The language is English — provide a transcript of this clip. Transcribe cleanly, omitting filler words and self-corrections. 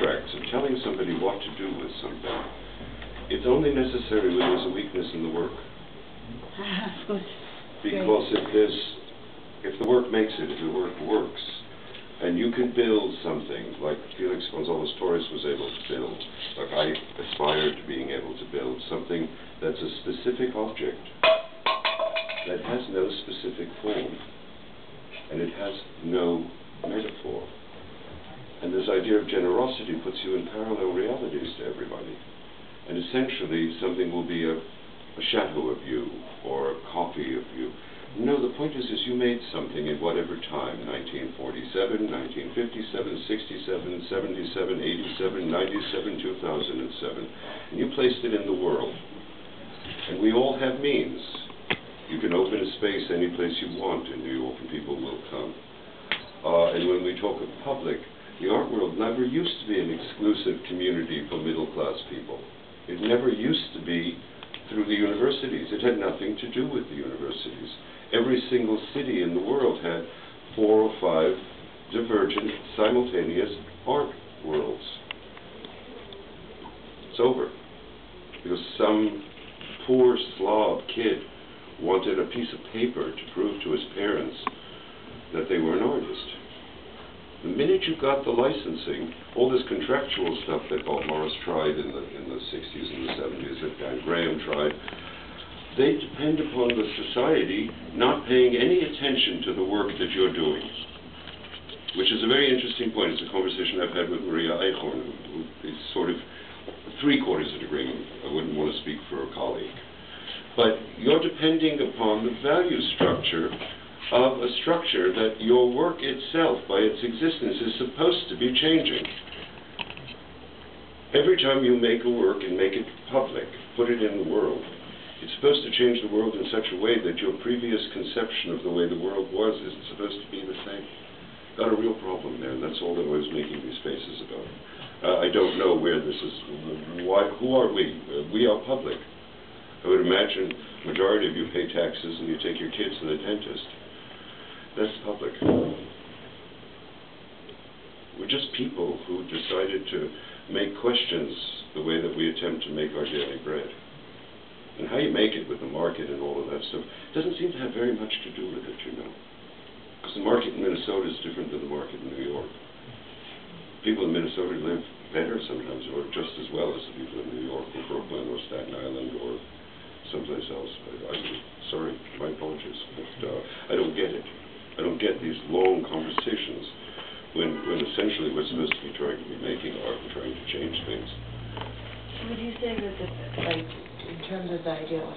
contracts and telling somebody what to do with something, it's only necessary when there's a weakness in the work. Because if the work makes it, if the work works, and you can build something like Felix Gonzalez-Torres was able to build, like I aspire to being able to build, something that's a specific object that has no specific form, and it has no metaphor. And this idea of generosity puts you in parallel realities to everybody. And essentially, something will be a shadow of you, or a copy of you. No, the point is you made something in whatever time, 1947, 1957, 67, 77, 87, 97, 2007, and you placed it in the world. And we all have means. You can open a space any place you want in New York and people will come. And when we talk of public, the art world never used to be an exclusive community for middle-class people. It never used to be through the universities. It had nothing to do with the universities. Every single city in the world had 4 or 5 divergent, simultaneous art worlds. It's over. Because some poor Slav kid wanted a piece of paper to prove to his parents that they were an artist. The minute you got the licensing, all this contractual stuff that Bob Morris tried in the 60s and the 70s, that Dan Graham tried, they depend upon the society not paying any attention to the work that you're doing. Which is a very interesting point. It's a conversation I've had with Maria Eichhorn, who is sort of 3/4 in agreement. I wouldn't want to speak for a colleague. But you're depending upon the value structure of a structure that your work itself, by its existence, is supposed to be changing. Every time you make a work and make it public, put it in the world, it's supposed to change the world in such a way that your previous conception of the way the world was isn't supposed to be the same. Got a real problem there, and that's all that I was making these spaces about. I don't know where this is. Who are we? We are public. I would imagine the majority of you pay taxes and you take your kids to the dentist. That's public. We're just people who decided to make questions the way that we attempt to make our daily bread. And how you make it with the market and all of that stuff doesn't seem to have very much to do with it, you know. Because the market in Minnesota is different than the market in New York. People in Minnesota live better sometimes, or just as well as the people in New York, or Brooklyn, or Staten Island, or someplace else. Sorry, my apologies, but I don't get it. I don't get these long conversations when essentially we're supposed to be trying to be making art and trying to change things. Would you say that, like, in terms of the idea of